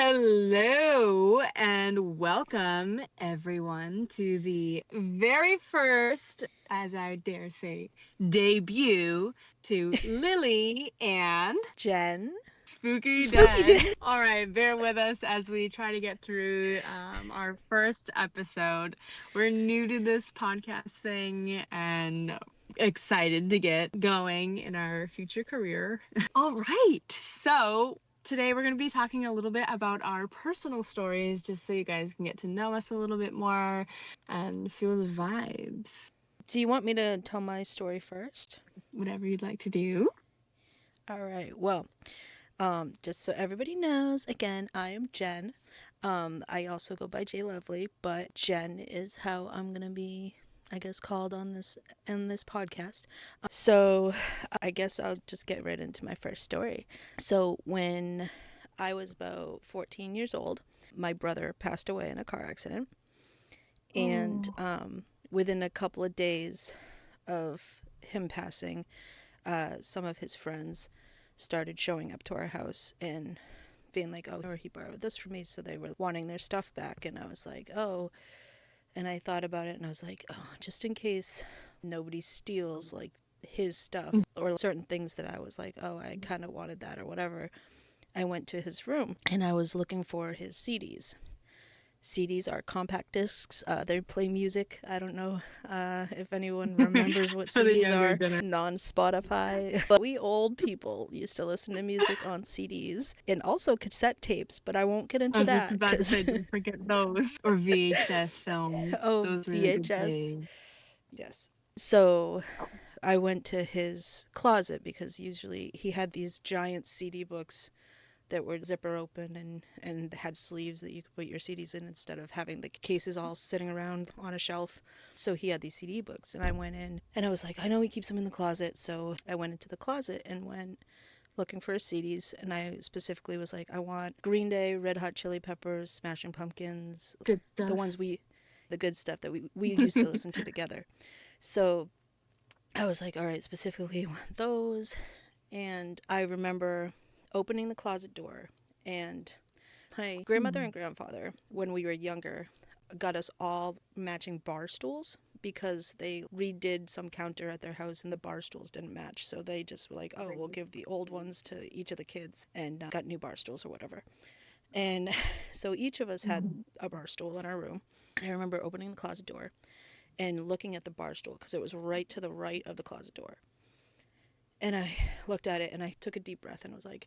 Hello and welcome everyone to the very first, as I dare say, debut to Lily and Jen. Spooky Spooky Den. Day. All right, bear with us as we try to get through our first episode. We're new to this podcast thing and excited to get going in our future career. All right, so today we're going to be talking a little bit about our personal stories just so you guys can get to know us a little bit more and feel the vibes. Do you want me to tell my story first? Whatever you'd like to do. All right. Well, just so everybody knows, again, I am Jen. I also go by J Lovely, but Jen is how I'm gonna be, I guess, called on this in this podcast. So I guess I'll just get right into my first story. So when I was about 14 years old, my brother passed away in a car accident, and Oh, within a couple of days of him passing, some of his friends started showing up to our house and being like, oh, or he borrowed this from me. So they were wanting their stuff back. And I was like, oh. And I thought about it and I was like, oh, just in case nobody steals like his stuff or certain things that I was like, oh, I kind of wanted that or whatever. I went to his room and I was looking for his CDs. CDs are compact discs. They play music. I don't know if anyone remembers what so the CDs younger are. generation. Non-Spotify. But we old people used to listen to music on CDs and also cassette tapes, but I won't get I into was just that about to because, say, don't forget those. Or VHS films. oh, Those were the good VHS. days. Yes. So I went to his closet because usually he had these giant CD books that were zipper open and had sleeves that you could put your CDs in instead of having the cases all sitting around on a shelf. So he had these CD books, and I went in and I was like, I know he keeps them in the closet. So I went into the closet and went looking for his CDs, and I specifically was like, I want Green Day, Red Hot Chili Peppers, Smashing Pumpkins, Good the stuff. ones the good stuff that we used to listen to together. So I was like, all right, specifically want those. And I remember opening the closet door, and my grandmother and grandfather, when we were younger, got us all matching bar stools because they redid some counter at their house and the bar stools didn't match. So they just were like, oh, we'll give the old ones to each of the kids and got new bar stools or whatever. And so each of us had a bar stool in our room. And I remember opening the closet door and looking at the bar stool because it was right to the right of the closet door. And I looked at it and I took a deep breath and was like,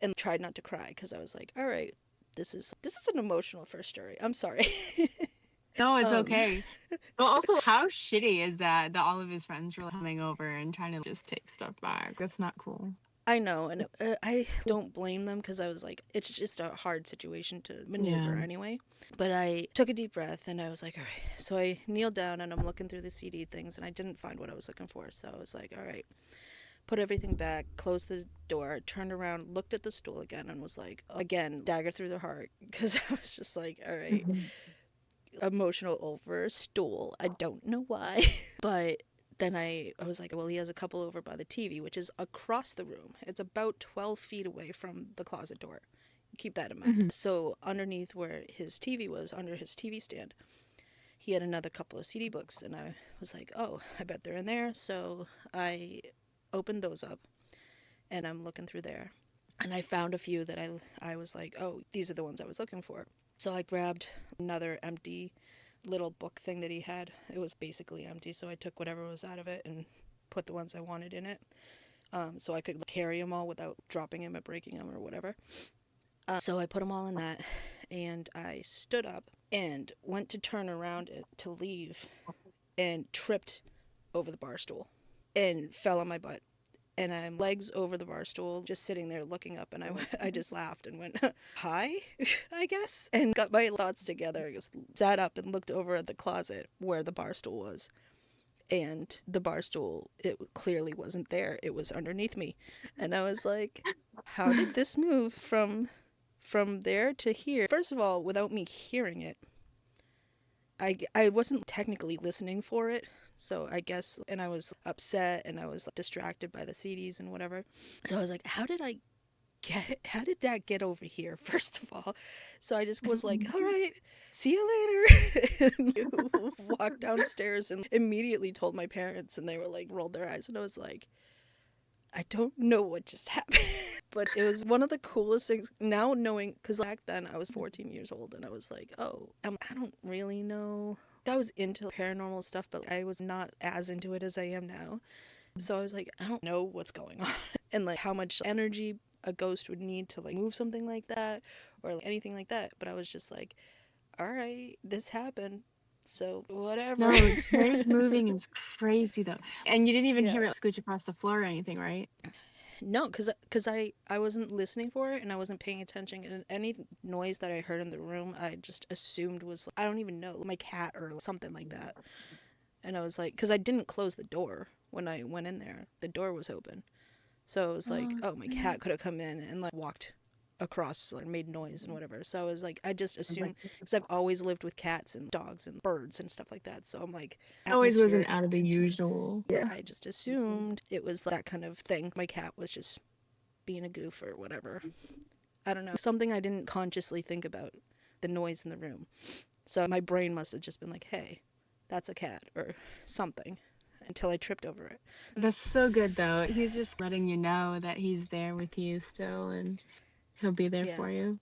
and tried not to cry because I was like, all right, this is an emotional first story. I'm sorry. No, it's um, okay. But also, how shitty is that all of his friends were coming over and trying to just take stuff back? That's not cool. I know, and I don't blame them because I was like, it's just a hard situation to maneuver Yeah. anyway. But I took a deep breath and I was like, all right. So I kneeled down and I'm looking through the CD things and I didn't find what I was looking for. So I was like, all right, put everything back, closed the door, turned around, looked at the stool again, and was like, again, dagger through the heart because I was just like, all right, emotional over a stool. I don't know why. But then I was like, well, he has a couple over by the TV, which is across the room. It's about 12 feet away from the closet door. Keep that in mind. Mhm. So underneath where his TV was, under his TV stand, he had another couple of CD books. And I was like, oh, I bet they're in there. So I opened those up and I'm looking through there. And I found a few that I was like, oh, these are the ones I was looking for. So I grabbed another empty little book thing that he had. It was basically empty, so I took whatever was out of it and put the ones I wanted in it, so I could carry them all without dropping them or breaking them or whatever. So I put them all in that, and I stood up and went to turn around to leave, and tripped over the bar stool and fell on my butt. And I'm legs over the bar stool, just sitting there looking up, and I just laughed and went, hi, I guess, and got my thoughts together, just sat up and looked over at the closet where the bar stool was. And the bar stool, it clearly wasn't there. It was underneath me. And I was like, how did this move from there to here? First of all, without me hearing it, I wasn't technically listening for it, so I guess, and I was upset and I was distracted by the CDs and whatever. So I was like, how did I how did that get over here, first of all? So I just was like, all right, see you later. And walked downstairs and immediately told my parents, and they were like, rolled their eyes. And I was like, I don't know what just happened. But it was one of the coolest things now knowing, because back then I was 14 years old and I was like, oh, I don't really know. I was into paranormal stuff, but I was not as into it as I am now. So I was like, I don't know what's going on and like how much energy a ghost would need to like move something like that or like anything like that. But I was just like, all right, this happened. So whatever. No, chairs moving is crazy though. And you didn't even Yeah. hear it scooch across the floor or anything, right? No, because I wasn't listening for it and I wasn't paying attention. And any noise that I heard in the room, I just assumed was, I don't even know, my cat or something like that. And I was like, because I didn't close the door when I went in there, the door was open. So it was like, Oh, oh, my snap. cat could have come in and like walked across or made noise and whatever. So I was like, I just assumed, because I've always lived with cats and dogs and birds and stuff like that. So I'm like, Always wasn't atmospheric. out of the usual. So Yeah. I just assumed it was that kind of thing. My cat was just being a goof or whatever. I don't know. Something I didn't consciously think about, the noise in the room. So my brain must have just been like, hey, that's a cat or something until I tripped over it. That's so good though. He's just letting you know that he's there with you still and he'll be there Yeah, for you.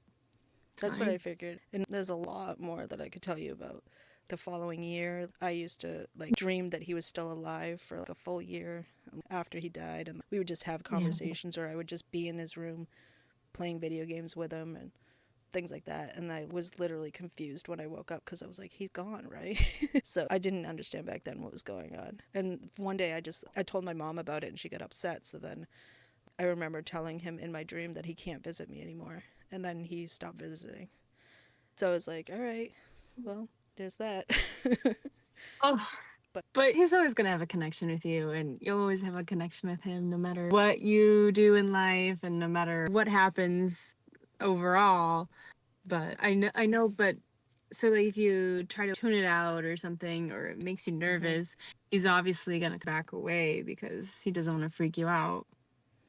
It's that's what I nice. figured. And there's a lot more that I could tell you about. The following year, I used to like dream that he was still alive for like a full year after he died. And we would just have Yeah. conversations, or I would just be in his room playing video games with him and things like that. And I was literally confused when I woke up because I was like, he's gone, right? So I didn't understand back then what was going on. And one day I told my mom about it and she got upset. So then I remember telling him in my dream that he can't visit me anymore. And then he stopped visiting. So I was like, all right, well, there's that. Oh, But but he's always going to have a connection with you, and you'll always have a connection with him no matter what you do in life and no matter what happens overall. But I know, but so like if you try to tune it out or something, or it makes you mm-hmm. nervous, he's obviously going to back away because he doesn't want to freak you out.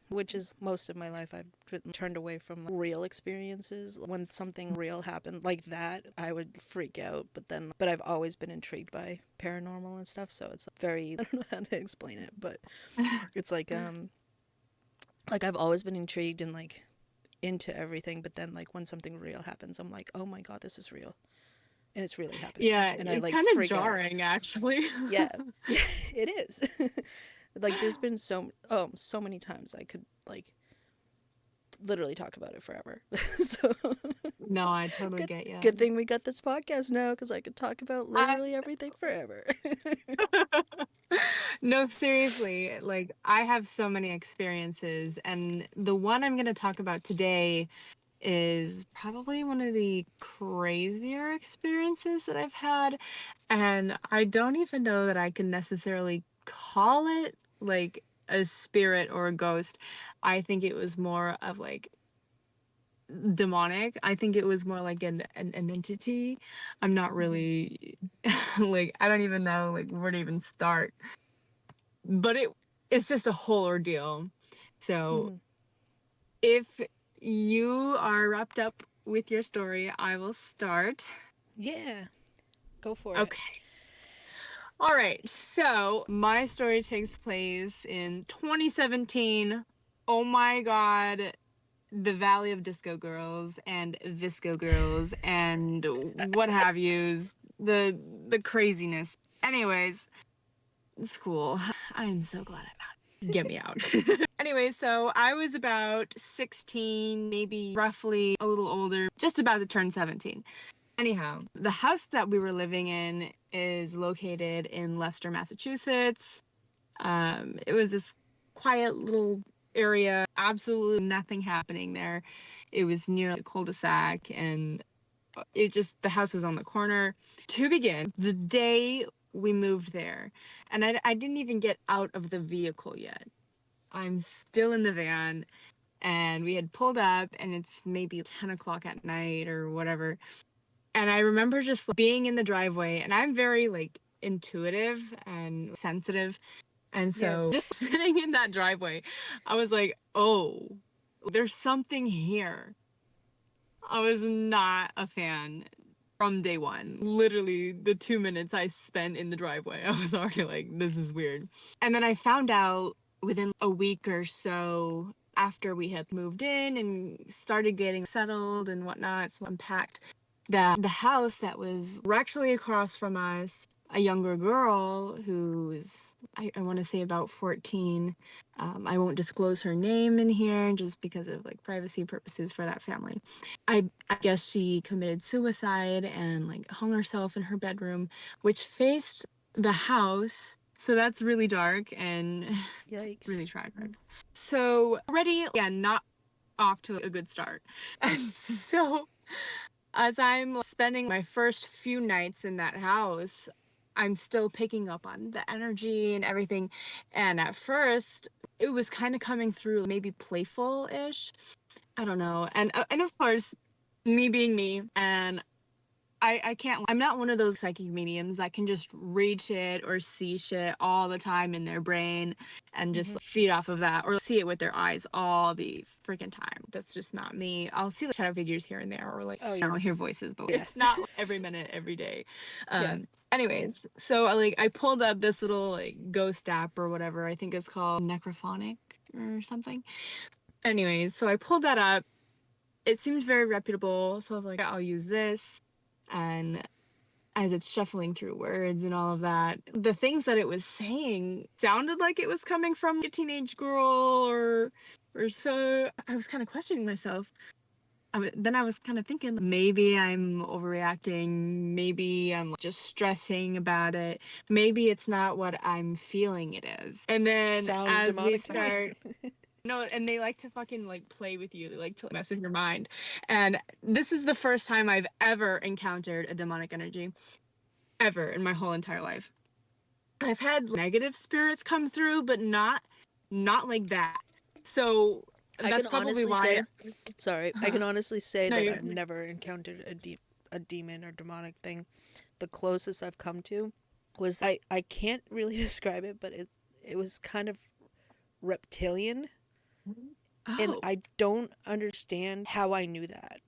Which is most of my life I've turned away from like, real experiences. When something real happened like that, I would freak out. But I've always been intrigued by paranormal and stuff, so it's very I don't know how to explain it, but it's like I've always been intrigued and like into everything, but then like when something real happens, I'm like, oh my god, this is real, and it's really happening, Yeah, and I it's like kind of freak out. jarring actually. Yeah, yeah, it is. Like there's been so many times I could like literally talk about it forever. So No, I totally good get good you. thing we got this podcast now because I could talk about literally everything forever. No, seriously, like I have so many experiences, and the one I'm going to talk about today is probably one of the crazier experiences that I've had. And I don't even know that I can necessarily call it like a spirit or a ghost. I think it was more of like demonic. I think it was more like an entity. I'm not Mm-hmm. really like I don't even know like where to even start. But it's just a whole ordeal. So Mm-hmm. if you are wrapped up with your story, I will start. Yeah, go for it. Okay. All right. So my story takes place in 2017. Oh my God. The Valley of Disco Girls and Visco Girls and what have yous. The craziness. Anyways, it's cool. I'm so glad I'm out. Get me out. Anyway, so I was about 16, maybe roughly a little older, just about to turn 17. Anyhow, the house that we were living in is located in Leicester, Massachusetts. It was this quiet little area, absolutely nothing happening there. It was near a cul-de-sac, and the house was on the corner. To begin, the day we moved there, and I didn't even get out of the vehicle yet. I'm still in the van, and we had pulled up, and it's maybe 10 o'clock at night or whatever. And I remember just like, being in the driveway, and I'm very like intuitive and sensitive. And so Yes. just sitting in that driveway, I was like, oh. There's something here. I was not a fan from day one. Literally, the 2 minutes I spent in the driveway, I was already like, this is weird. And then I found out within a week or so after we had moved in and started getting settled and whatnot, so unpacked, that the house that was actually across from us, a younger girl who's, I want to say about 14. I won't disclose her name in here just because of like privacy purposes for that family. I guess she committed suicide and like hung herself in her bedroom, which faced the house. So that's really dark and Yikes. really tragic. So already, yeah, not off to a good start. And so as I'm spending my first few nights in that house, I'm still picking up on the energy and everything. And at first, it was kind of coming through maybe playful ish. I don't know. And of course, me being me, and I can't, I'm not one of those psychic mediums that can just read shit or see shit all the time in their brain and just Hmm. feed off of that or see it with their eyes all the freaking time. That's just not me. I'll see like shadow figures here and there or like, Oh, I don't know, hear voices, but yeah. it's not like every minute, every day. Yeah. Anyways, so like I pulled up this little like ghost app or whatever. I think it's called Necrophonic or something. Anyways, so I pulled that up. It seemed very reputable, so I was like, I'll use this. And as it's shuffling through words and all of that, the things that it was saying sounded like it was coming from a teenage girl or so. I was kind of questioning myself. Then I was kind of thinking maybe I'm overreacting, maybe I'm just stressing about it, maybe it's not what I'm feeling it is. And then Sounds as we demonic to me. start, no, and they like to fucking like play with you. They like to mess with your mind. And this is the first time I've ever encountered a demonic energy ever in my whole entire life. I've had negative spirits come through, but not like that. So I that's can probably honestly why. say, sorry, I Huh. can honestly say No, that you. I've never encountered a demon or demonic thing. The closest I've come to was I can't really describe it, but it was kind of reptilian, and Oh, I don't understand how I knew that.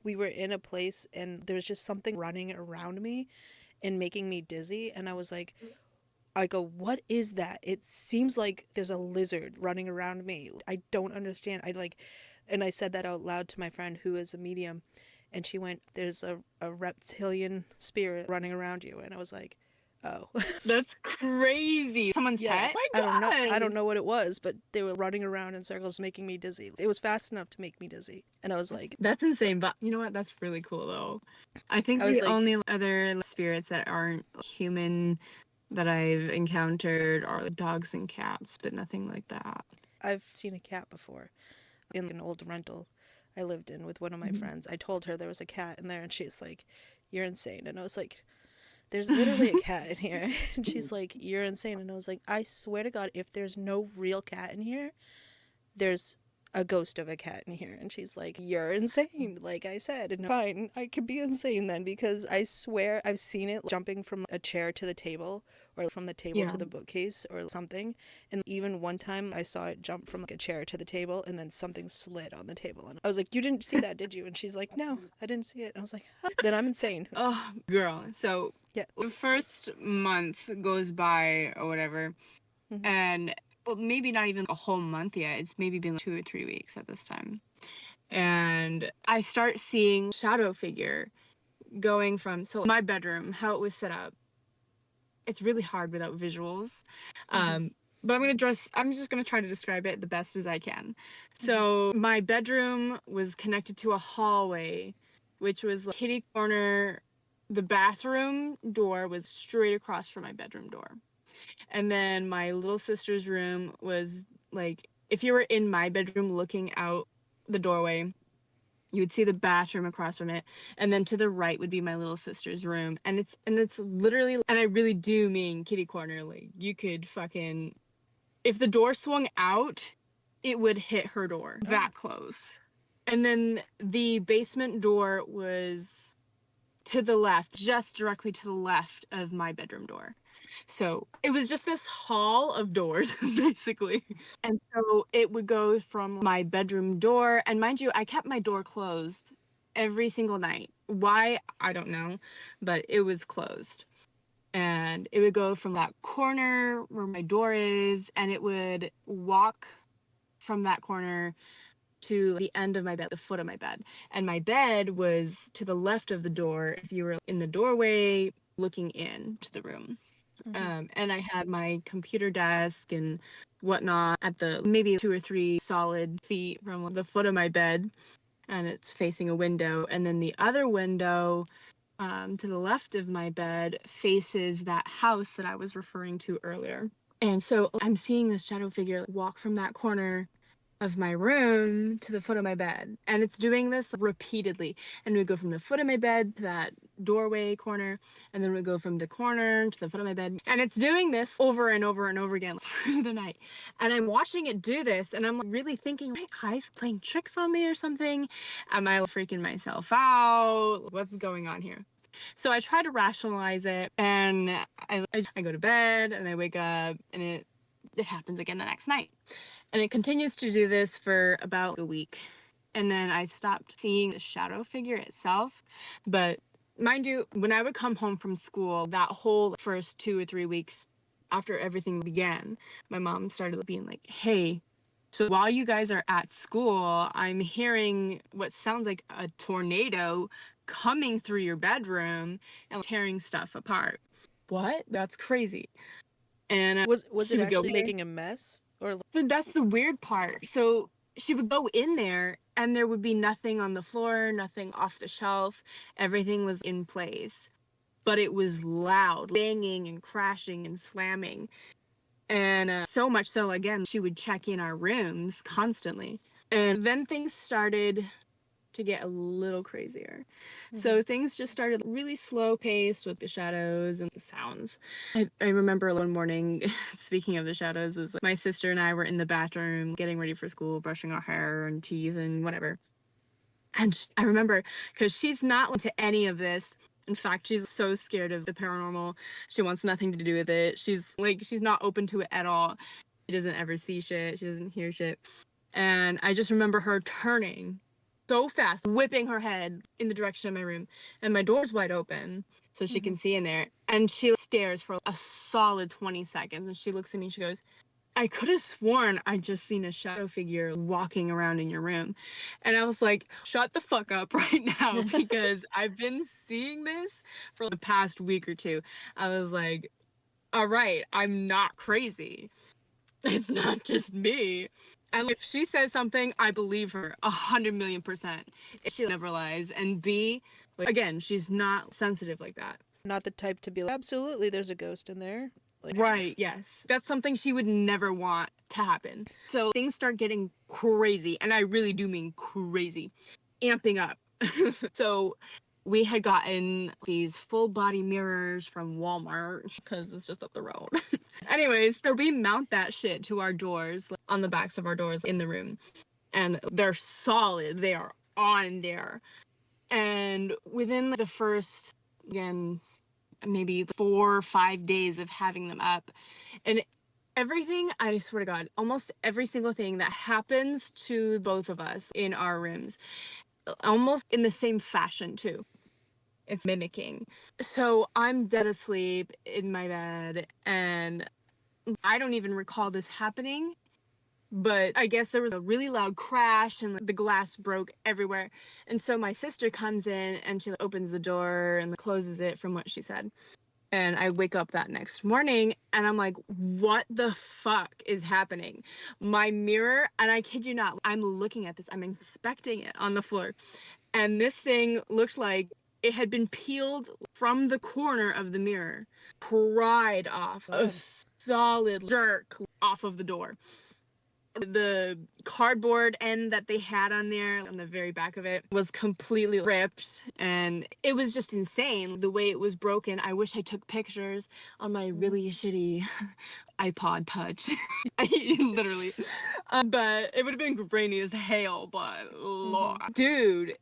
We were in a place and there was just something running around me and making me dizzy, and I was like, I go, what is that? It seems like there's a lizard running around me. I don't understand. I like, and I said that out loud to my friend who is a medium, and she went, there's a reptilian spirit running around you. And I was like, oh. that's crazy. Someone's Yeah. pet? My I don't know. I don't God. know what it was, but they were running around in circles making me dizzy. It was fast enough to make me dizzy. And I was like, That's insane. But you know what? That's really cool though. I think I was the like, only other spirits that aren't human that I've encountered are dogs and cats, but nothing like that. I've seen a cat before in an old rental I lived in with one of my friends. I told her there was a cat in there, and she's like, you're insane. And I was like, there's literally a cat in here. And she's like, you're insane. And I was like, I swear to God, if there's no real cat in here, there's a ghost of a cat in here. And she's like, you're insane, like I said. And fine, I could be insane then, because I swear I've seen it jumping from a chair to the table, or from the table Yeah. to the bookcase or something. And even one time I saw it jump from like a chair to the table, and then something slid on the table. And I was like, you didn't see that, did you? And she's like, no, I didn't see it. And I was like, huh? Then I'm insane. Oh, girl. So Yeah. the first month goes by or whatever, Hmm. and well, maybe not even a whole month yet. It's maybe been like 2 or 3 weeks at this time. And I start seeing shadow figure going from so my bedroom, how it was set up. It's really hard without visuals. Hmm. Um, but I'm just gonna try to describe it the best as I can. Hmm. So my bedroom was connected to a hallway, which was like kitty corner. The bathroom door was straight across from my bedroom door. And then my little sister's room was like if you were in my bedroom looking out the doorway, you would see the bathroom across from it, and then to the right would be my little sister's room. And it's literally, and I really do mean kitty corner. Like you could fucking, if the door swung out, it would hit her door Oh. that close. And then the basement door was to the left, just directly to the left of my bedroom door. So it was just this hall of doors, basically. And so it would go from my bedroom door. And mind you, I kept my door closed every single night. Why? I don't know, but it was closed. And it would go from that corner where my door is, and it would walk from that corner to the end of my bed, the foot of my bed. And my bed was to the left of the door if you were in the doorway looking in to the room. Mm-hmm. And I had my computer desk and whatnot at the maybe 2 or 3 solid feet from the foot of my bed, and it's facing a window. And then the other window to the left of my bed faces that house that I was referring to earlier. And so I'm seeing this shadow figure walk from that corner of my room to the foot of my bed. And it's doing this repeatedly. And we go from the foot of my bed to that doorway corner. And then we go from the corner to the foot of my bed. And it's doing this over and over and over again through the night. And I'm watching it do this. And I'm really thinking, my eyes playing tricks on me or something? Am I freaking myself out? What's going on here? So I try to rationalize it, and I go to bed and I wake up, and it happens again the next night. And it continues to do this for about a week. And then I stopped seeing the shadow figure itself. But mind you, when I would come home from school, that whole first 2 or 3 weeks after everything began, my mom started being like, hey, so while you guys are at school, I'm hearing what sounds like a tornado coming through your bedroom and tearing stuff apart. What? That's crazy. And Was she it would go, actually making a mess or so that's the weird part. So she would go in there and there would be nothing on the floor, nothing off the shelf. Everything was in place, but it was loud, banging and crashing and slamming. And so much so, again, she would check in our rooms constantly. And then things started to get a little crazier. mm-hmm. So things just started really slow paced with the shadows and the sounds. I remember one morning, speaking of the shadows, was like my sister and I were in the bathroom getting ready for school, brushing our hair and teeth and whatever. And I remember because she's not into any of this. In fact, she's so scared of the paranormal. She wants nothing to do with it. She's not open to it at all. She doesn't ever see shit. She doesn't hear shit. And I just remember her turning so fast, whipping her head in the direction of my room. And my door's wide open, so she Mm-hmm. can see in there. And she stares for a solid 20 seconds. And she looks at me and she goes, I could have sworn I just seen a shadow figure walking around in your room. And I was like, shut the fuck up right now because I've been seeing this for the past week or two. I was like, all right, I'm not crazy. It's not just me. And if she says something, I believe her 100 million%. She never lies. And B, like, again, she's not sensitive like that. Not the type to be like, absolutely, there's a ghost in there. Like, Right, yes. That's something she would never want to happen. So things start getting crazy, and I really do mean crazy, amping up. So we had gotten these full body mirrors from Walmart because it's just up the road. Anyways, so we mount that shit to our doors, like, on the backs of our doors in the room, and they're solid. They are on there. And within the first, again, maybe 4 or 5 days of having them up, and everything, I swear to God, almost every single thing that happens to both of us in our rooms, almost in the same fashion too. It's mimicking. So I'm dead asleep in my bed, and I don't even recall this happening. But I guess there was a really loud crash and the glass broke everywhere. And so my sister comes in and she opens the door and closes it from what she said. And I wake up that next morning and I'm like, what the fuck is happening? My mirror, and I kid you not, I'm looking at this, I'm inspecting it on the floor. And this thing looked like it had been peeled from the corner of the mirror, pried off a God. solid jerk off of the door. The cardboard end that they had on there on the very back of it was completely ripped, and it was just insane the way it was broken. I wish I took pictures on my Mm-hmm. really shitty iPod touch. Literally. But it would have been grainy as hell, but Mm-hmm. lord, dude,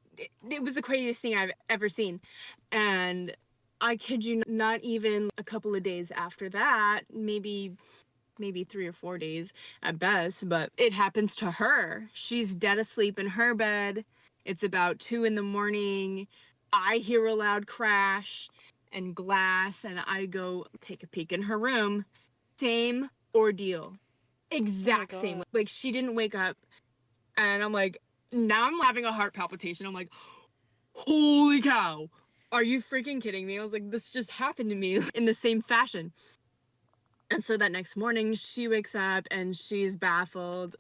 it was the craziest thing I've ever seen. And I kid you not, even a couple of days after that, maybe 3 or 4 days at best, but it happens to her. She's dead asleep in her bed. It's about 2 in the morning. I hear a loud crash and glass, and I go take a peek in her room. Same ordeal. Oh my Exact same. god. Like, she didn't wake up, and I'm like, now I'm having a heart palpitation. I'm like, holy cow. Are you freaking kidding me? I was like, this just happened to me in the same fashion. And so that next morning, she wakes up and she's baffled.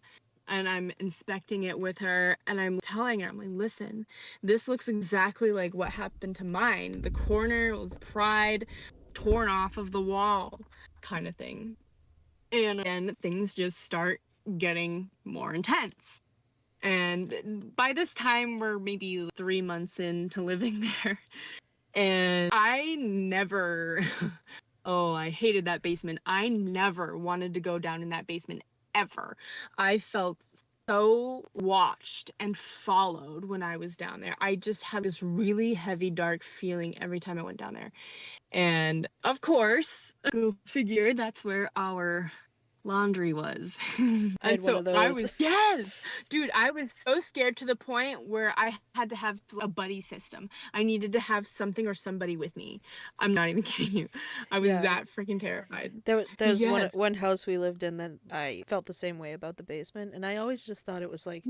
And I'm inspecting it with her. And I'm telling her, I'm like, listen, this looks exactly like what happened to mine. The corner was pried, torn off of the wall, kind of thing. And then things just start getting more intense. And by this time, we're maybe 3 months into living there. And I never, oh, I hated that basement. I never wanted to go down in that basement ever. I felt so watched and followed when I was down there. I just had this really heavy, dark feeling every time I went down there. And of course, go figure, that's where our laundry was. I had And one so of I those. was, yes, dude, I was so scared to the point where I had to have a buddy system. I needed to have something or somebody with me. I'm not even kidding you. I was Yeah. that freaking terrified. There's Yes. one house we lived in that I felt the same way about the basement, and I always just thought it was like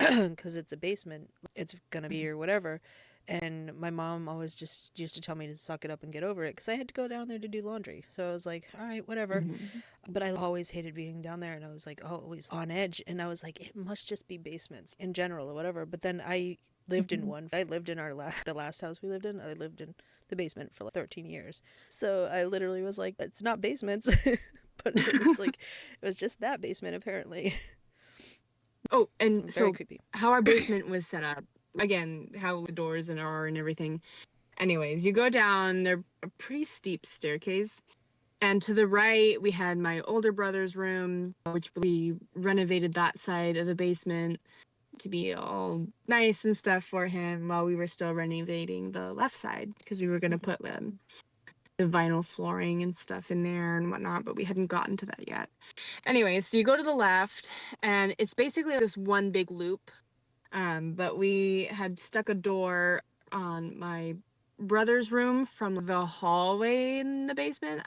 because it's a basement, it's gonna be or whatever. And my mom always just used to tell me to suck it up and get over it because I had to go down there to do laundry. So I was like, all right, whatever. Mhm. But I always hated being down there, and I was like, oh, always on edge. And I was like, it must just be basements in general or whatever. But then I lived in Mhm. one. I lived in the last house we lived in. I lived in the basement for like 13 years. So I literally was like, it's not basements, but it was like, it was just that basement apparently. Oh, and Very so creepy. how our basement was set up, again, how the doors and are and everything. Anyways, you go down, they're a pretty steep staircase. And to the right, we had my older brother's room, which we renovated that side of the basement to be all nice and stuff for him while we were still renovating the left side because we were going to Hmm. put the vinyl flooring and stuff in there and whatnot, but we hadn't gotten to that yet. Anyway, so you go to the left, and it's basically this one big loop. But we had stuck a door on my brother's room from the hallway in the basement.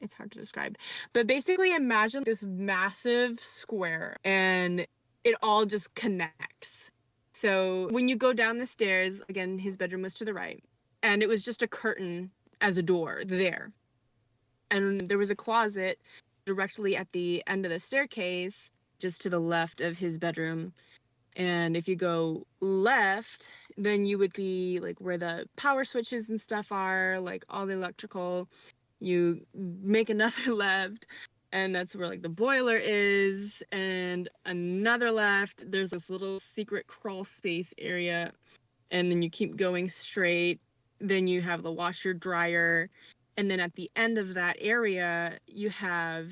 It's hard to describe, but basically imagine this massive square and it all just connects. So when you go down the stairs, again, his bedroom was to the right, and it was just a curtain as a door there. And there was a closet directly at the end of the staircase, just to the left of his bedroom. And if you go left, then you would be like where the power switches and stuff are, like all the electrical. You make another left, and that's where like the boiler is. And another left, there's this little secret crawl space area. And then you keep going straight. Then you have the washer dryer. And then at the end of that area, you have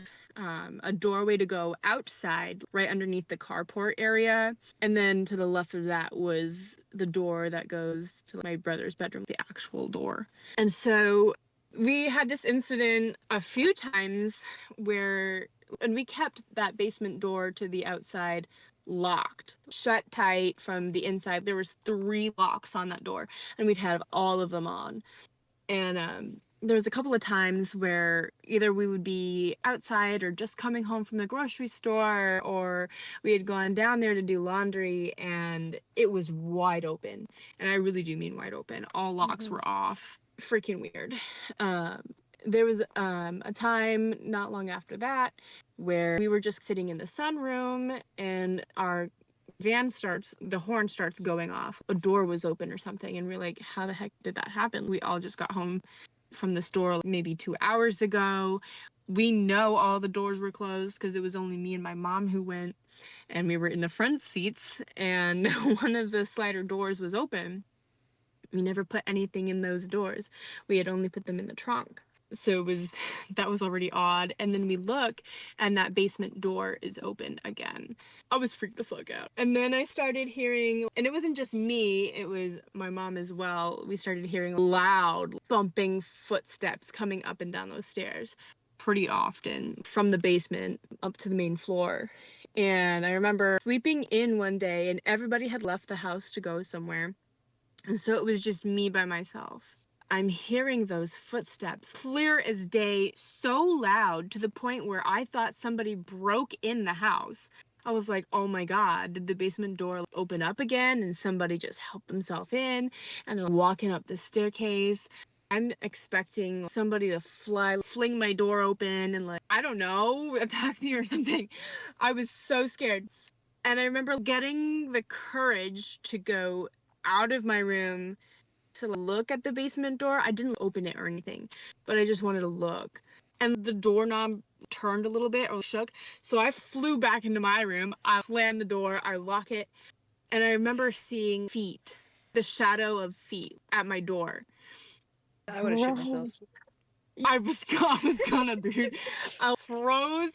a doorway to go outside right underneath the carport area. And then to the left of that was the door that goes to my brother's bedroom, the actual door. And so we had this incident a few times where, and we kept that basement door to the outside locked, shut tight from the inside. There was 3 locks on that door, and we'd have all of them on. And there was a couple of times where either we would be outside or just coming home from the grocery store, or we had gone down there to do laundry, and it was wide open. And I really do mean wide open. All locks Hmm. were off. Freaking weird. Um, there was a time not long after that where we were just sitting in the sunroom, and our the horn starts going off. A door was open or something, and we're like, how the heck did that happen? We all just got home from the store maybe 2 hours ago. We know all the doors were closed because it was only me and my mom who went, and we were in the front seats, and one of the slider doors was open. We never put anything in those doors. We had only put them in the trunk. So it was that was already odd. And then we look and that basement door is open again. I was freaked the fuck out. And then I started hearing, and it wasn't just me, it was my mom as well. We started hearing loud bumping footsteps coming up and down those stairs pretty often from the basement up to the main floor. And I remember sleeping in one day and everybody had left the house to go somewhere. And so it was just me by myself. I'm hearing those footsteps clear as day, so loud to the point where I thought somebody broke in the house. I was like, oh my God, did the basement door open up again and somebody just help themselves in? And they're walking up the staircase. I'm expecting somebody to fling my door open and, like, I don't know, attack me or something. I was so scared. And I remember getting the courage to go out of my room to look at the basement door. I didn't open it or anything, but I just wanted to look. And the doorknob turned a little bit or shook. So I flew back into my room. I slammed the door, I lock it, and I remember seeing feet, the shadow of feet at my door. I would have shit myself. Bro, I was gonna, dude. I froze.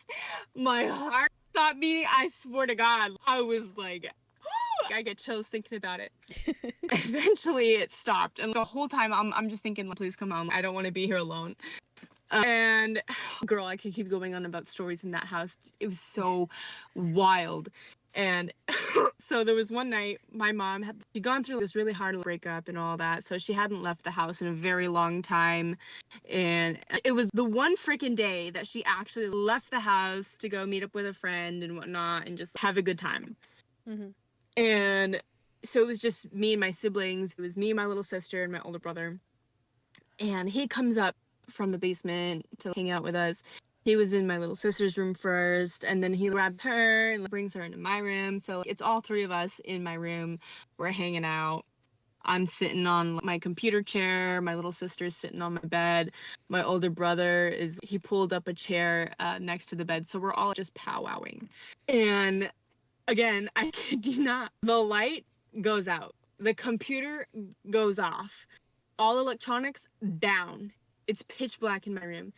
My heart stopped beating. I swear to God, I was like, I get chills thinking about it. Eventually, it stopped, and the whole time I'm just thinking, like, please come on. I don't want to be here alone. And girl, I could keep going on about stories in that house. It was so wild. And so there was one night my mom had she gone through this really hard breakup and all that, so she hadn't left the house in a very long time. And it was the one freaking day that she actually left the house to go meet up with a friend and whatnot and just have a good time. Mm-hmm. And so it was just me and my siblings. It was me, my little sister, and my older brother. And he comes up from the basement to hang out with us. He was in my little sister's room first, and then he grabs her and brings her into my room. So it's all three of us in my room. We're hanging out. I'm sitting on my computer chair. My little sister's sitting on my bed. My older brother he pulled up a chair next to the bed. So we're all just powwowing. And again, I kid you not, the light goes out, the computer goes off, all electronics down. It's pitch black in my room.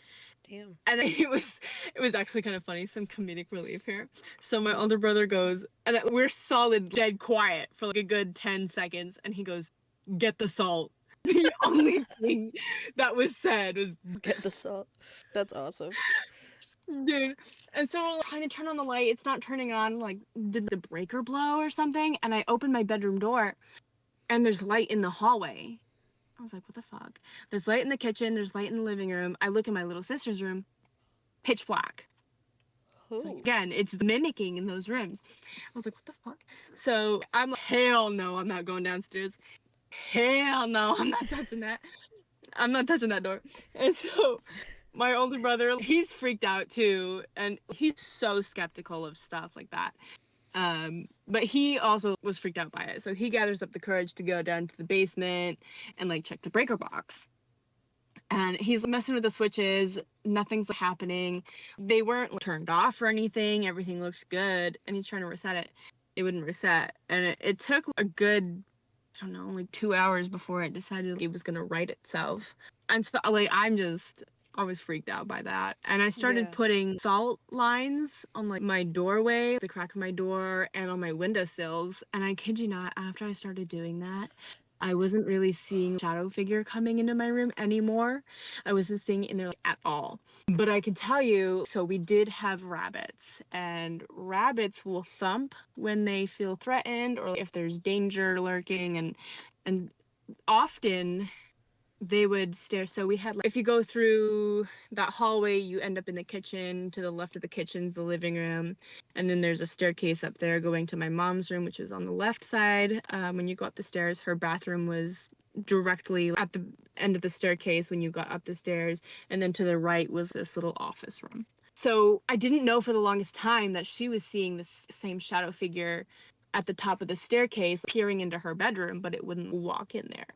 Damn. And it was actually kind of funny, some comedic relief here. So my Mm-hmm. older brother goes, and we're solid dead quiet for like a good 10 seconds, and he goes, "Get the salt." The only thing that was said was, Get the salt. That's awesome. dude. And so we're trying to turn on the light. It's not turning on. Like, did the breaker blow or something? And I open my bedroom door and there's light in the hallway. I was like, what the fuck? There's light in the kitchen. There's light in the living room. I look in my little sister's room, pitch black. It's like, Oh. again, it's mimicking in those rooms. I was like, what the fuck? So I'm like, hell no, I'm not going downstairs. Hell no, I'm not touching that. I'm not touching that door. And so my older brother, he's freaked out too, and he's so skeptical of stuff like that. But he also was freaked out by it, so he gathers up the courage to go down to the basement and like check the breaker box. And he's messing with the switches. Nothing's happening. They weren't turned off or anything. Everything looks good, and he's trying to reset it. It wouldn't reset, and it took a good, I don't know, like 2 hours before it decided it was gonna right itself. And so, like, I was freaked out by that. And I started Yeah. putting salt lines on like my doorway, the crack of my door, and on my windowsills. And I kid you not, after I started doing that, I wasn't really seeing shadow figure coming into my room anymore. I wasn't seeing it in there like, at all. But I can tell you, so we did have rabbits, and rabbits will thump when they feel threatened or if there's danger lurking, and often they would stare. So we had, like, if you go through that hallway, you end up in the kitchen. To the left of the kitchen's the living room, and then there's a staircase up there going to my mom's room, which is on the left side. When you go up the stairs, her bathroom was directly at the end of the staircase when you got up the stairs, and then to the right was this little office room. So I didn't know for the longest time that she was seeing this same shadow figure at the top of the staircase peering into her bedroom, but it wouldn't walk in there.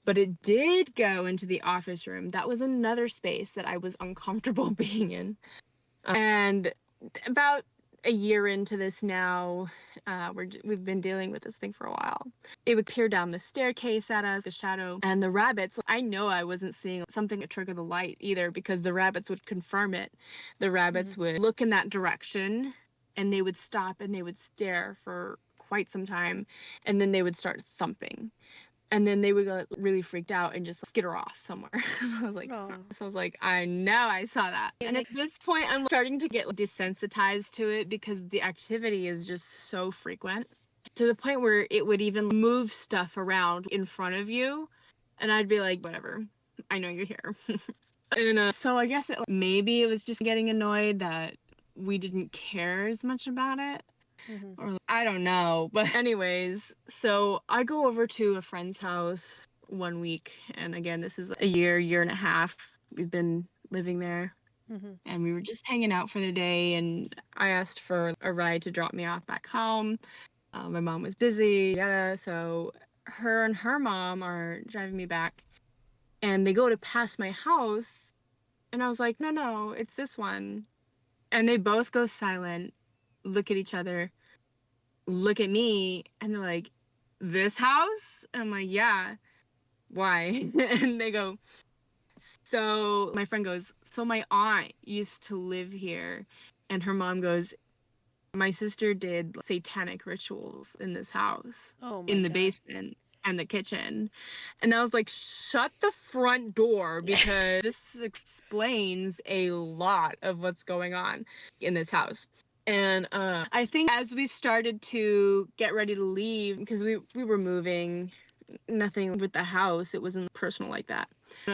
But it did go into the office room. That was another space that I was uncomfortable being in. And about a year into this now. We've been dealing with this thing for a while. It would peer down the staircase at us, a shadow, and the rabbits. I know I wasn't seeing something to trigger the light either because the rabbits would confirm it. The Mm-hmm. rabbits would look in that direction, and they would stop and they would stare for quite some time, and then they would start thumping. And then they would get really freaked out and just skitter off somewhere. I was like, huh. Oh. So I was like, I know I saw that. And at this point, I'm starting to get desensitized to it because the activity is just so frequent to the point where it would even move stuff around in front of you. And I'd be like, whatever, I know you're here. And so I guess maybe it was just getting annoyed that we didn't care as much about it, Mm-hmm. or I don't know. But anyways, so I go over to a friend's house one week, and again, this is a year and a half we've been living there, Mm-hmm. and we were just hanging out for the day, and I asked for a ride to drop me off back home. My mom was busy, yeah, so her and her mom are driving me back, and they go to pass my house, and I was like, no, no, it's this one. And they both go silent, look at each other, look at me, and they're like, this house? And I'm like, yeah. Why? And they go, so my friend goes, so my aunt used to live here. And her mom goes, my sister did satanic rituals in this house, Oh my in the God. basement and the kitchen. And I was like, shut the front door because this explains a lot of what's going on in this house. And I think as we started to get ready to leave, because we were moving, nothing with the house, it wasn't personal like that.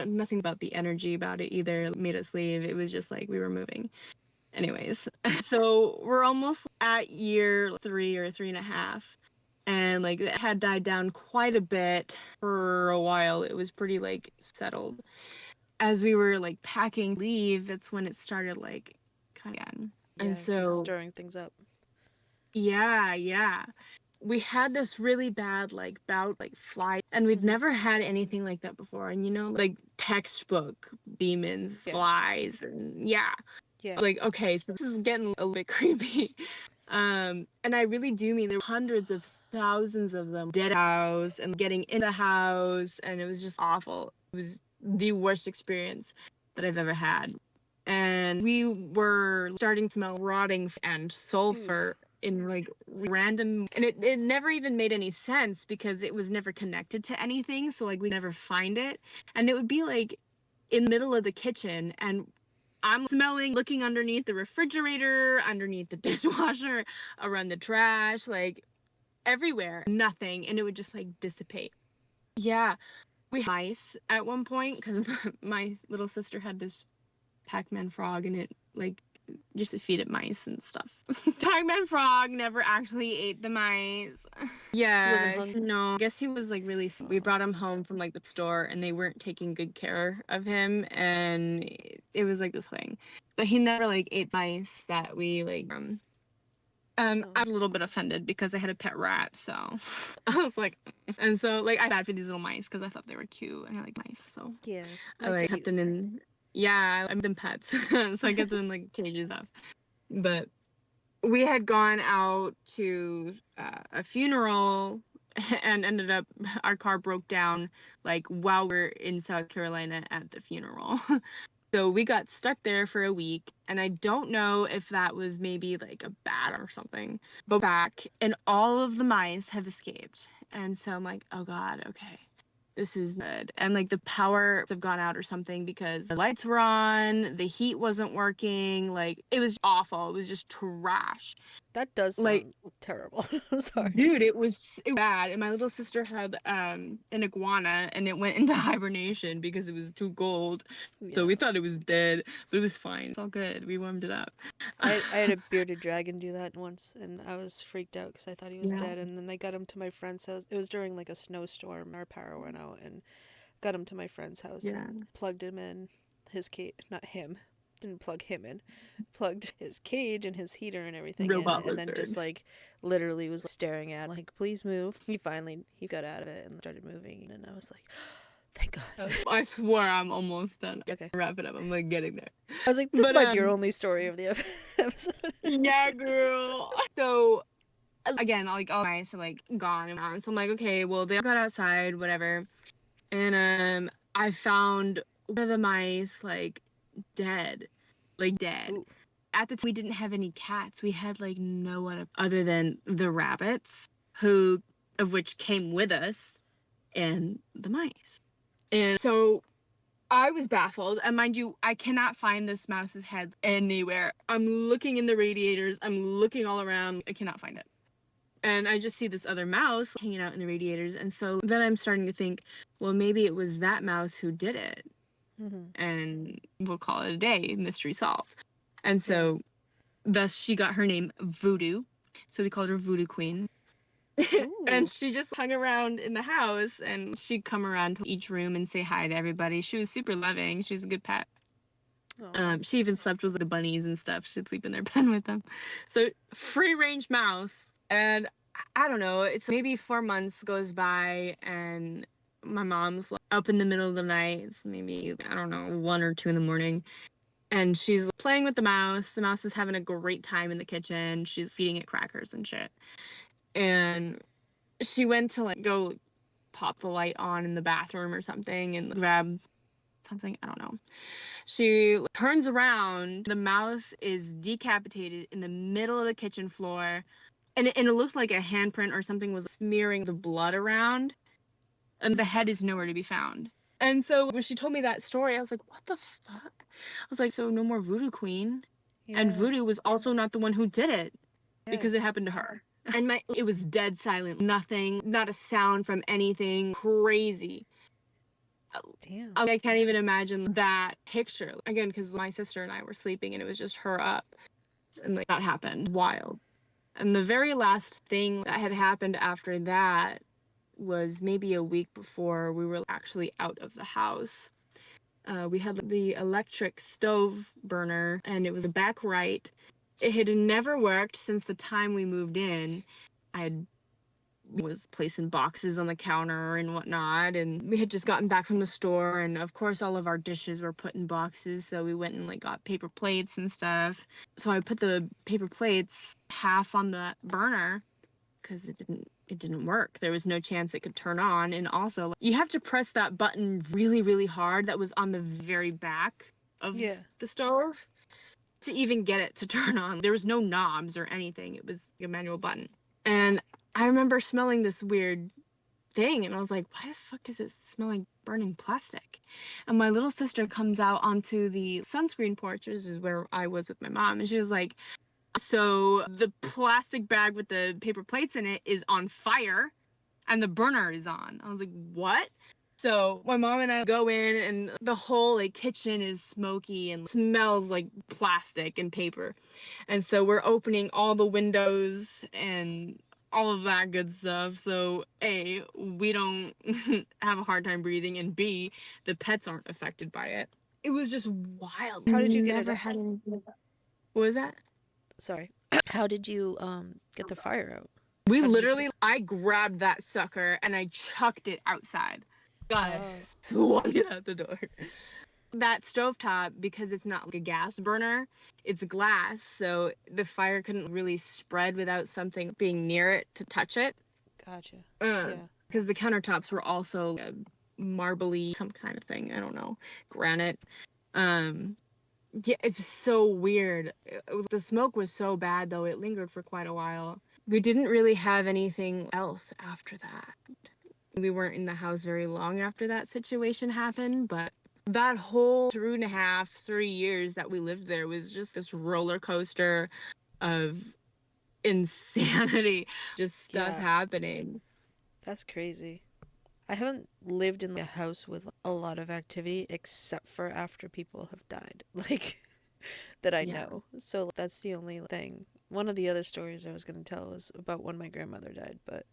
Nothing about the energy about it either made us leave. It was just like we were moving. Anyways, so we're almost at year 3 or 3.5. And like it had died down quite a bit for a while. It was pretty like settled. As we were like packing leave, that's when it started like kind of again. And Yeah, just so stirring things up. yeah, yeah. We had this really bad like bout like fly, and we'd Mm-hmm. never had anything like that before. And like textbook demons, Yeah. flies, and yeah. I Yeah. was like, okay, so this is getting a little bit creepy. And I really do mean there were hundreds of thousands of them dead house and getting in the house, and it was just awful. It was the worst experience that I've ever had. And we were starting to smell rotting and Ew. sulfur in like random, and it never even made any sense because it was never connected to anything, so like we never find it. And it would be like in the middle of the kitchen, and I'm smelling, looking underneath the refrigerator, underneath the dishwasher, around the trash, like everywhere, nothing, and it would just like dissipate. Yeah, we had mice at one point because my little sister had this Pac-Man frog, and it like just to feed it mice and stuff. Pac-Man frog never actually ate the mice. He wasn't Yeah, hungry. no. I guess he was like really. We Oh. brought him home from like the store, and they weren't taking good care of him, and it was like this thing. But he never like ate mice that we like. I Oh. was a little bit offended because I had a pet rat, so I was like, and so like I bad for these little mice because I thought they were cute and I like mice, so Yeah. I Mice are like kept cute. them in. Yeah, I made them pets, so I kept them in like cages and stuff. But we had gone out to a funeral and ended up our car broke down like while we're in South Carolina at the funeral. So we got stuck there for a week, and I don't know if that was maybe like a bat or something. But back, and all of the mice have escaped. And so I'm like, oh God, okay, this is good. And like the power have gone out or something because the lights were on, the heat wasn't working. Like it was awful. It was just trash. That does Like sound terrible. I'm sorry. dude, it was bad. And my little sister had an iguana, and it went into hibernation because it was too cold. So we Yeah. thought it was dead, but it was fine. It's all good. We warmed it up. I had a bearded dragon do that once, and I was freaked out because I thought he was Yeah. dead. And then I got him to my friend's house. It was during like a snowstorm. Our power went out, and got him to my friend's house Yeah. and plugged him in his cage. Not him. Didn't plug him in. Plugged his cage and his heater and everything in, Robot and then just lizard. like literally was staring at him, like, please move. He finally he got out of it and started moving, and I was like, Thank God. I swear I'm almost done. Okay. Wrap it up. I'm like getting there. I was like, this But might be your only story of the episode. yeah, girl. So again, like all my mice are like gone and gone. So I'm like, okay, well they all got outside, whatever. And I found one of the mice like dead. Like dead. Ooh. At the time we didn't have any cats. We had like no other than the rabbits, who of which came with us, and the mice. And so I was baffled. And mind you, I cannot find this mouse's head anywhere. I'm looking in the radiators, I'm looking all around. I cannot find it. And I just see this other mouse hanging out in the radiators. And so then I'm starting to think, well, maybe it was that mouse who did it. Mm-hmm. And we'll call it a day. Mystery solved. And Yeah. so thus she got her name Voodoo. So we called her Voodoo Queen. And Ooh. she just hung around in the house, and she'd come around to each room and say hi to everybody. She was super loving. She was a good pet. Oh. She even slept with the bunnies and stuff. She'd sleep in their pen with them. So free range mouse. And I don't know, it's maybe 4 months goes by, and my mom's like, up in the middle of the night. It's maybe, I don't know, 1 or 2 in the morning. And she's playing with the mouse. The mouse is having a great time in the kitchen. She's feeding it crackers and shit. And she went to like go pop the light on in the bathroom or something and grab something. I don't know. She turns around. The mouse is decapitated in the middle of the kitchen floor. And it looked like a handprint or something was smearing the blood around. And the head is nowhere to be found. And so when she told me that story, I was like, what the fuck? I was like, so no more Voodoo Queen. And Yeah. Voodoo was also not the one who did it, Yeah. because it happened to her. And it was dead silent. Nothing, not a sound from anything. Crazy. Damn. I can't even imagine that picture. Again, because my sister and I were sleeping and it was just her up. And like that happened. Wild. And the very last thing that had happened after that was maybe a week before we were actually out of the house. We had the electric stove burner, and it was a back right. It had never worked since the time we moved in. I had was placing boxes on the counter and whatnot, and we had just gotten back from the store, and of course all of our dishes were put in boxes, so we went and like got paper plates and stuff. So I put the paper plates half on the burner because it didn't work. There was no chance it could turn on. And also you have to press that button really, really hard that was on the very back of Yeah. the stove to even get it to turn on. There was no knobs or anything. It was a manual button. And I remember smelling this weird thing, and I was like, why the fuck does it smell like burning plastic? And my little sister comes out onto the sunscreen porch, which is where I was with my mom, and she was like, so the plastic bag with the paper plates in it is on fire and the burner is on. I was like, what? So my mom and I go in, and the whole like kitchen is smoky and smells like plastic and paper. And so we're opening all the windows and all of that good stuff. So A, we don't have a hard time breathing, and B, the pets aren't affected by it. It was just wild. How did you get it Never out? had anything. What was that? Sorry. How did you get the fire out? We How did you put literally, I grabbed that sucker and I chucked it outside. God, Oh. swung it out the door. That stovetop, because it's not like a gas burner, it's glass, so the fire couldn't really spread without something being near it to touch it. Gotcha. Uh, Yeah. because the countertops were also marbly, some kind of thing. I don't know, granite. Um, yeah, it's so weird. The smoke was so bad though; it lingered for quite a while. We didn't really have anything else after that. We weren't in the house very long after that situation happened, but that whole 2.5, 3 years that we lived there was just this roller coaster of insanity, just stuff Yeah. happening. That's crazy. I haven't lived in a house with a lot of activity except for after people have died, like that I Yeah. know. So that's the only thing. One of the other stories I was going to tell was about when my grandmother died, but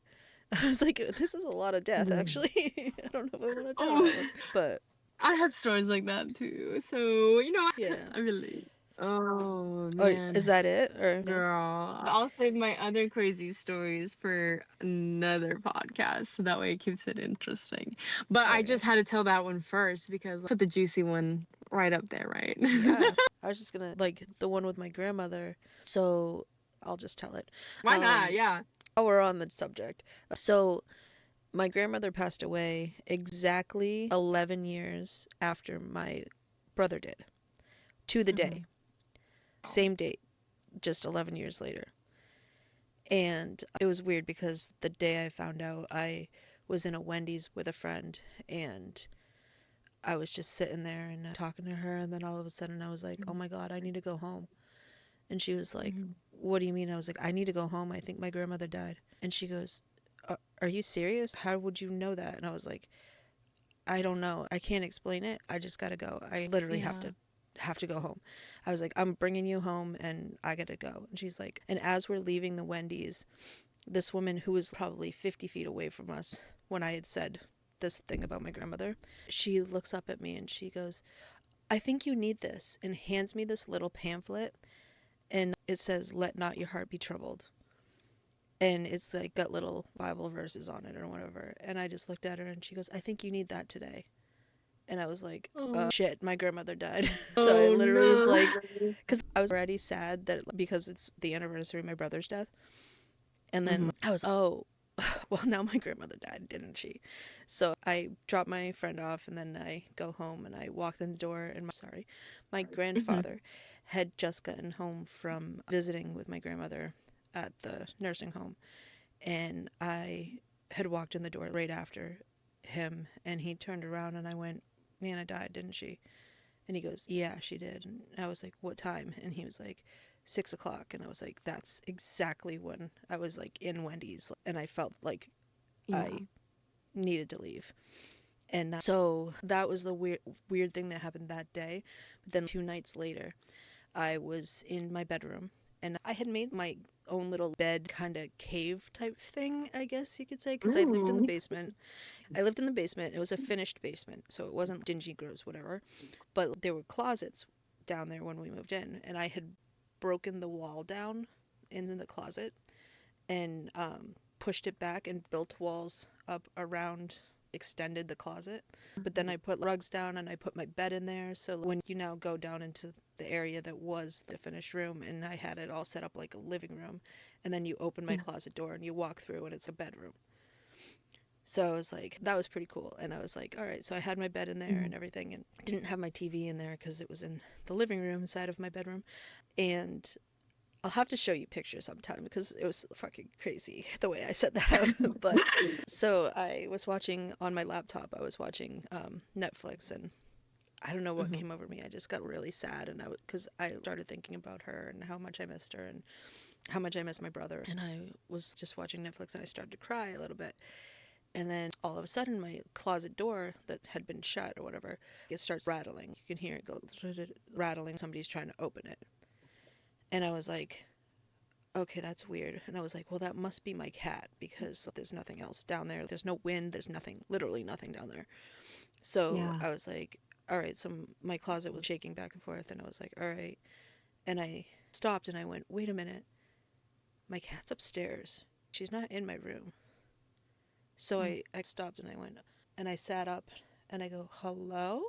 I was like, this is a lot of death, Mm. actually. I don't know if I want to tell Oh, that one. But I have stories like that too. So, yeah. I relate. Oh Or is man. that it? Or Girl, I'll save my other crazy stories for another podcast so that way it keeps it interesting. But I okay. just had to tell that one first because put the juicy one right up there, right? Yeah. I was just gonna like the one with my grandmother. So I'll just tell it. Why not? Yeah. While we're on the subject. So my grandmother passed away exactly 11 years after my brother did. To the day. Hmm. Same date, just 11 years later. And it was weird because the day I found out, I was in a Wendy's with a friend and I was just sitting there and talking to her. And then all of a sudden I was like, oh my God, I need to go home. And she was like, Hmm. what do you mean? I was like, I need to go home. I think my grandmother died. And she goes, are you serious? How would you know that? And I was like, I don't know. I can't explain it. I just gotta go. I literally Yeah. have to go home. I was like, I'm bringing you home and I gotta go. And she's like, and as we're leaving the Wendy's, this woman who was probably 50 feet away from us when I had said this thing about my grandmother, she looks up at me and she goes, I think you need this, and hands me this little pamphlet and it says, let not your heart be troubled. And it's like got little Bible verses on it or whatever. And I just looked at her and she goes, I think you need that today. And I was like, Oh, shit, my grandmother died. So I oh literally was no. like, because I was already sad that because it's the anniversary of my brother's death. And then Hmm. I was, oh, well, now my grandmother died, didn't she? So I dropped my friend off and then I go home and I walked in the door and my Hmm. grandfather had just gotten home from visiting with my grandmother at the nursing home. And I had walked in the door right after him and he turned around and I went, Nana died, didn't she? And he goes, yeah, she did. And I was like, what time? And he was like, 6 o'clock. And I was like, that's exactly when I was like in Wendy's and I felt like Yeah. I needed to leave. And so that was the weird thing that happened that day. But then 2 nights later, I was in my bedroom and I had made my own little bed kind of cave type thing, I guess you could say, because I lived in the Ooh. basement. I lived in the basement. It was a finished basement, so it wasn't dingy, gross, whatever. But there were closets down there when we moved in, and I had broken the wall down in the closet and pushed it back and built walls up around, extended the closet. But then I put rugs down and I put my bed in there. So when you now go down into the area that was the finished room, and I had it all set up like a living room, and then you open my Yeah. closet door and you walk through and it's a bedroom. So I was like, that was pretty cool. And I was like, all right. So I had my bed in there and everything, and didn't have my TV in there because it was in the living room side of my bedroom. And I'll have to show you pictures sometime because it was fucking crazy the way I set that up. But so I was watching on my laptop, I was watching Netflix, and I don't know what Hmm. came over me. I just got really sad, and because I started thinking about her and how much I missed her and how much I missed my brother. And I was just watching Netflix and I started to cry a little bit. And then all of a sudden, my closet door that had been shut or whatever, it starts rattling. You can hear it go rattling. Somebody's trying to open it. And I was like, okay, that's weird. And I was like, well, that must be my cat because there's nothing else down there. There's no wind. There's nothing, literally nothing down there. So Yeah. I was like, all right. So my closet was shaking back and forth. And I was like, all right. And I stopped and I went, wait a minute. My cat's upstairs. She's not in my room. So I stopped and I went, and I sat up and I go, hello?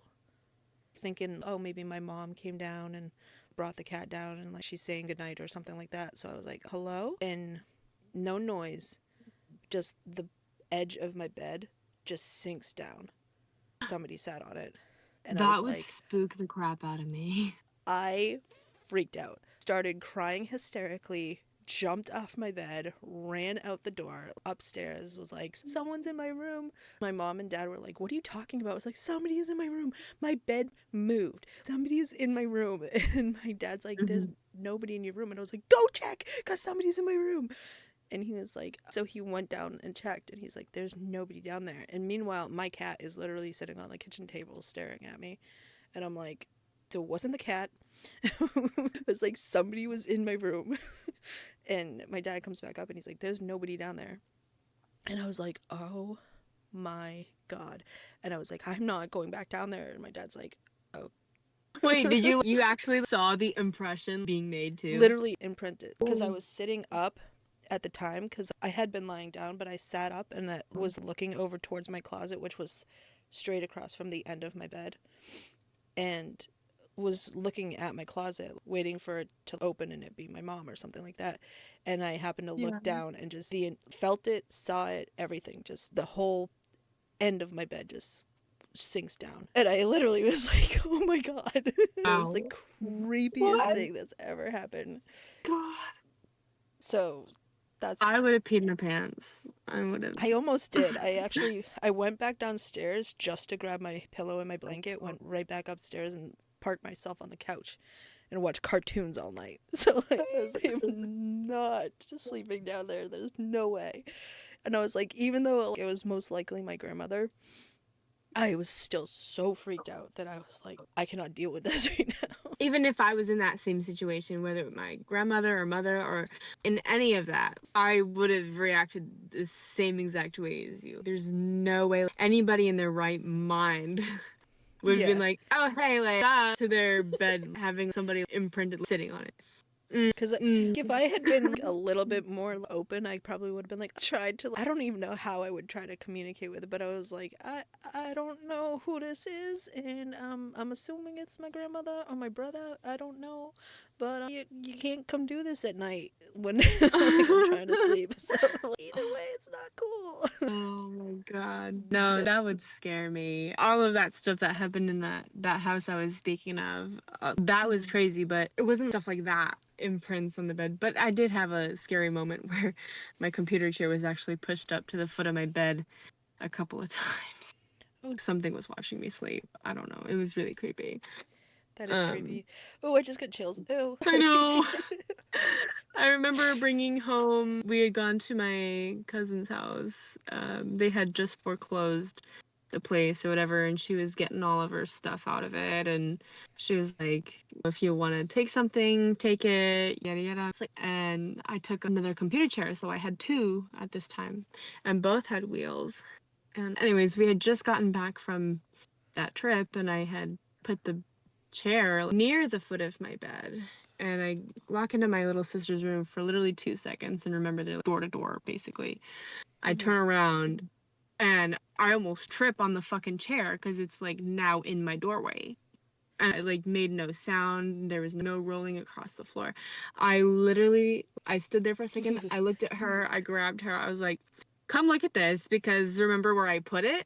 Thinking, oh, maybe my mom came down and brought the cat down and like she's saying goodnight or something like that. So I was like, hello? And no noise, just the edge of my bed just sinks down. Somebody sat on it. And I was That would like, spook the crap out of me. I freaked out, started crying hysterically, jumped off my bed, ran out the door upstairs, was like, someone's in my room. My mom and dad were like, what are you talking about? I was like, somebody is in my room. My bed moved. Somebody is in my room. And my dad's like, there's Hmm. nobody in your room. And I was like, go check because somebody's in my room. And he was like, so he went down and checked and he's like, there's nobody down there. And meanwhile, my cat is literally sitting on the kitchen table staring at me. And I'm like, so it wasn't the cat. It was like somebody was in my room. And my dad comes back up and he's like, there's nobody down there. And I was like, oh my God. And I was like, I'm not going back down there. And my dad's like, oh. Wait, did you actually saw the impression being made too? Literally imprinted because I was sitting up at the time because I had been lying down, but I sat up and I was looking over towards my closet, which was straight across from the end of my bed, and was looking at my closet waiting for it to open and it be my mom or something like that. And I happened to Yeah. look down and just see it, felt it, saw it, everything, just the whole end of my bed just sinks down. And I literally was like, oh my god. It was the Wow. creepiest What? thing that's ever happened. God. So I that's would have peed my pants. I would I have. almost did. I went back downstairs just to grab my pillow and my blanket, went right back upstairs and parked myself on the couch and watched cartoons all night. So like, I was like, I'm not sleeping down there. There's no way. And I was like, even though it was most likely my grandmother, I was still so freaked out that I was like, I cannot deal with this right now. Even if I was in that same situation, whether it was my grandmother or mother or in any of that, I would have reacted the same exact way as you. There's no way anybody in their right mind would have been Yeah. like, oh, hey, like, to their bed having somebody imprinted sitting on it. Mm, Because mm. if I had been a little bit more open, I probably would have been like, tried to, I don't even know how I would try to communicate with it, but I was like, I don't know who this is, and I'm assuming it's my grandmother or my brother. I don't know, but you can't come do this at night when like I'm trying to sleep. So either way, it's not cool. Oh my god. No, So, that would scare me. All of that stuff that happened in that house I was speaking of, that was mhm. crazy, but it wasn't stuff like that imprints on the bed. But I did have a scary moment where my computer chair was actually pushed up to the foot of my bed a couple of times. Oh, Something was watching me sleep. I don't know. It was really creepy. that is Um, creepy. Oh, I just got chills. Oh. I know. I remember bringing home, we had gone to my cousin's house. They had just foreclosed the place or whatever, and she was getting all of her stuff out of it. And she was like, if you want to take something, take it, yada yada. It's like, and I took another computer chair, so I had two at this time, and both had wheels. And, anyways, we had just gotten back from that trip, and I had put the chair near the foot of my bed. And I walk into my little sister's room for literally 2 seconds and remember they're door to door, basically. I Mhm. turn around and I almost trip on the fucking chair because it's like now in my doorway. And I like made no sound. There was no rolling across the floor. I stood there for a second. I looked at her. I grabbed her. I was like, come look at this because remember where I put it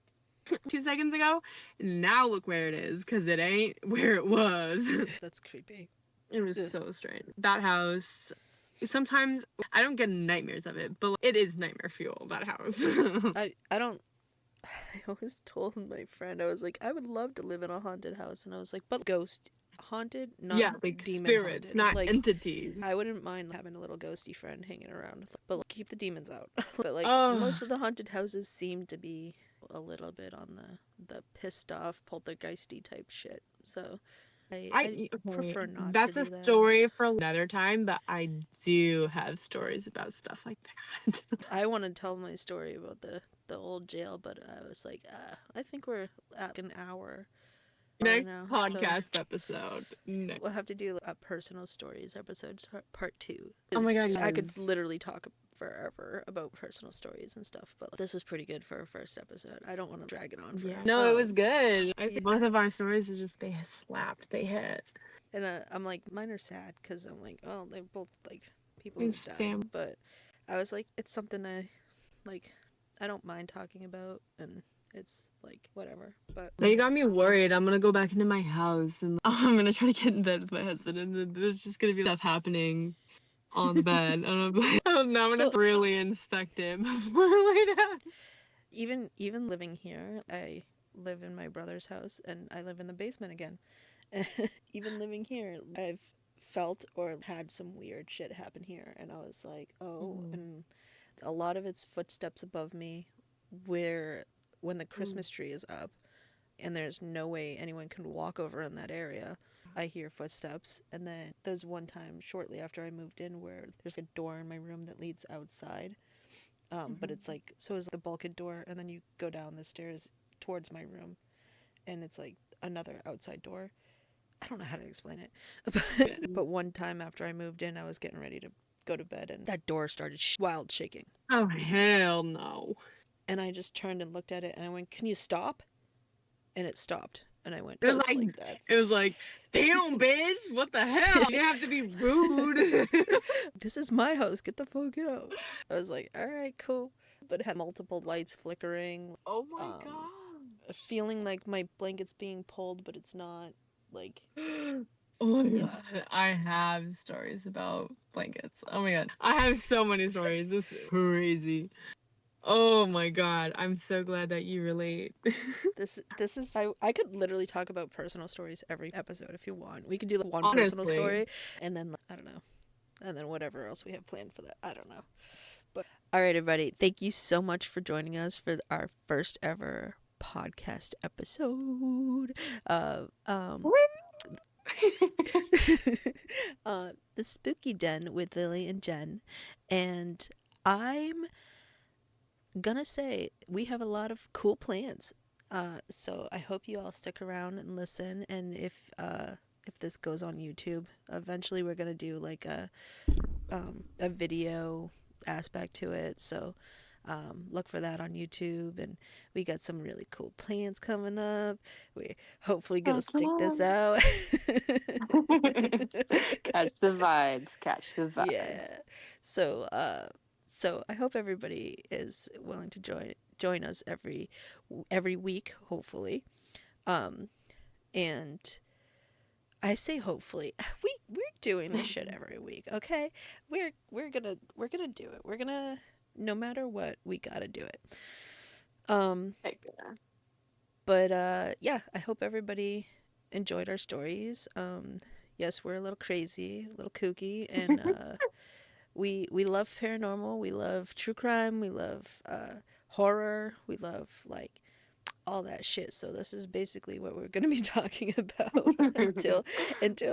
2 seconds ago? Now look where it is because it ain't where it was. That's creepy. It was Ugh. so strange. That house, sometimes I don't get nightmares of it, but it is nightmare fuel, that house. I don't I always told my friend, I was like, I would love to live in a haunted house. And I was like, but ghost haunted, not Yeah, like demon spirits, haunted. not Like, entities. I wouldn't mind having a little ghosty friend hanging around, but like, keep the demons out. But like, Oh, most of the haunted houses seem to be a little bit on the pissed off, poltergeisty type shit. So I okay, prefer not to that's a do that. story for another time, but I do have stories about stuff like that. I want to tell my story about the old jail, but I was like, I think we're at an hour Next now, so podcast episode. Next. we'll have to do a personal stories episode part two. Oh my Because god, I could yes. literally talk forever about personal stories and stuff, but this was pretty good for our first episode. I don't want to drag it on Yeah. forever. No, it was good. I Yeah. think both of our stories are just, they slapped, they hit. And I'm like, mine are sad because I'm like, oh, they're both like people who've It's died, fam. but I was like, it's something like I don't mind talking about, and it's like whatever. But Now you got me worried. I'm gonna go back into my house and I'm gonna try to get in bed with my husband, and then there's just gonna be stuff happening on the bed. And I'm like, oh, now I'm gonna have so to really inspect it before I lay down. even living here, I live in my brother's house and I live in the basement again. Even living here, I've felt or had some weird shit happen here, and I was like, oh, Mm, and a lot of it's footsteps above me, where when the mm, Christmas tree is up and there's no way anyone can walk over in that area. I hear footsteps, and then there's one time shortly after I moved in where there's a door in my room that leads outside. But it's like, so is the bulkhead door, and then you go down the stairs towards my room, and it's like another outside door. I don't know how to explain it. But one time after I moved in, I was getting ready to go to bed and that door started wild shaking. Oh hell no. And I just turned and looked at it and I went, "Can you stop?" And it stopped. And I went, It I was was like like, that's. it was like, damn bitch, what the hell? You have to be rude. This is my house. Get the fuck out. I was like, all right, cool. But it had multiple lights flickering. Oh my Um, god. feeling like my blanket's being pulled, but it's not. Like, Oh my yeah. god. I have stories about blankets. Oh my god. I have so many stories. This is crazy. Oh my god. I'm so glad that you relate. This is I could literally talk about personal stories every episode if you want. We could do like one personal Honestly. story and then I don't know. And then whatever else we have planned for that. I don't know. But all right, everybody. Thank you so much for joining us for our first ever podcast episode. Uh, um, the Spooky Den with Lily and Jenn. And I'm gonna say we have a lot of cool plans. So I hope you all stick around and listen. And if this goes on YouTube, eventually we're gonna do like a video aspect to it. So look for that on YouTube. And we got some really cool plans coming up. We're hopefully gonna Heck stick this yeah. out. Catch the vibes. Catch the vibes. Yeah. So so I hope everybody is willing to join us every week, hopefully. Um and I say hopefully. We're doing this shit every week, okay? We're gonna do it. We're gonna no matter what, we gotta do it. Um Heck yeah. but yeah, I hope everybody enjoyed our stories. Yes, we're a little crazy, a little kooky, and we love paranormal, we love true crime, we love horror, we love like all that shit. So this is basically what we're gonna be talking about until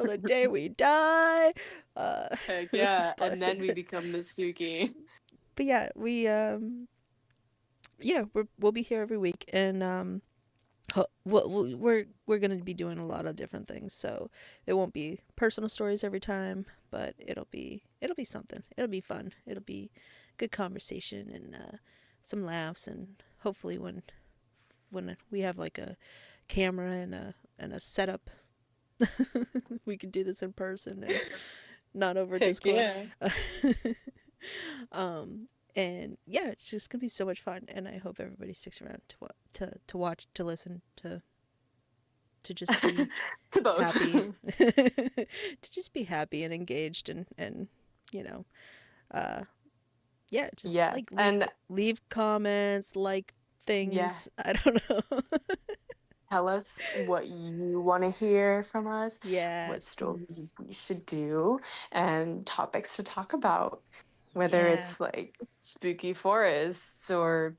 the day we die. Uh, Heck yeah. but And then we become the spooky. but yeah, we'll be here every week, and we're gonna be doing a lot of different things. So it won't be personal stories every time, but it'll be something. It'll be fun. It'll be good conversation and some laughs, and hopefully when we have like a camera and a setup, we can do this in person and not over Heck Discord. yeah. um, and yeah, it's just gonna be so much fun, and I hope everybody sticks around to watch, to listen, to just be To both. happy, to just be happy and engaged, and you know, uh, yeah, just Yes. like And leave comments, like yeah, things. I don't know. tell us what you want to hear from us, what Yes. stories we should do, and topics to talk about. Whether Yeah. it's like spooky forests or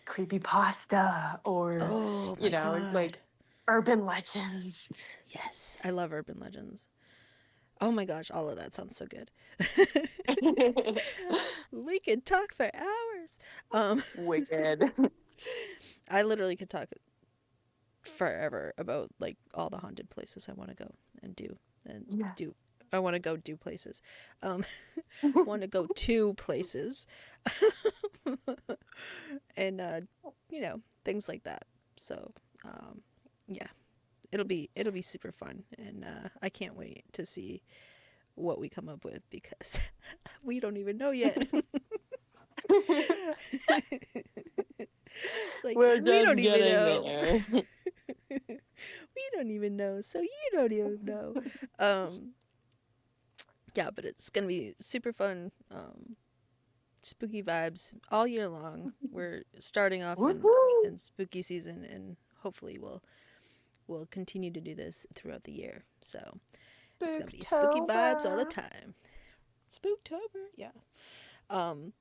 creepy pasta or, Oh my god. like urban legends. Yes, I love urban legends. Oh my gosh, all of that sounds so good. We could talk for hours. Um, Wicked. I literally could talk forever about like all the haunted places I want to go and do. Yes. I want to go do places. Um, want to go to places, and things like that. So, yeah, it'll be super fun, and I can't wait to see what we come up with because we don't even know yet. Like We're we don't just even getting know. there. We don't even know, so you don't even know. Um, yeah, but it's gonna be super fun. Spooky vibes all year long. We're starting off Woohoo! in spooky season, and hopefully we'll continue to do this throughout the year. So it's gonna be spooky vibes all the Spooktober. time. Spooktober, yeah. Um,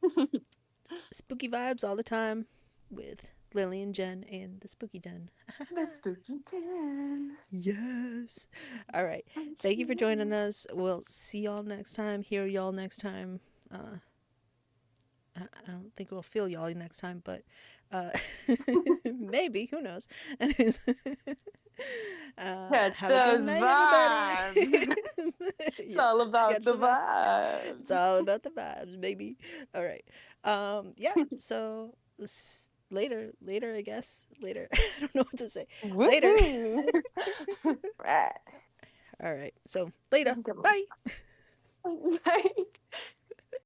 spooky vibes all the time with Lily and Jen and the Spooky Den. The spooky den. Yes. All right. Thank you for joining us. We'll see y'all next time. Hear y'all next time. I don't think we'll feel y'all next time, but Uh, maybe, who knows? Anyways, Catch have a good those night, everybody. vibes. It's Yeah, all about catch the the vibe. It's vibes. all about the vibes, baby. All right. Yeah. So later, I guess. Later. I don't know what to say. Later. Woohoo! Right. All right. So later. Come Bye. on.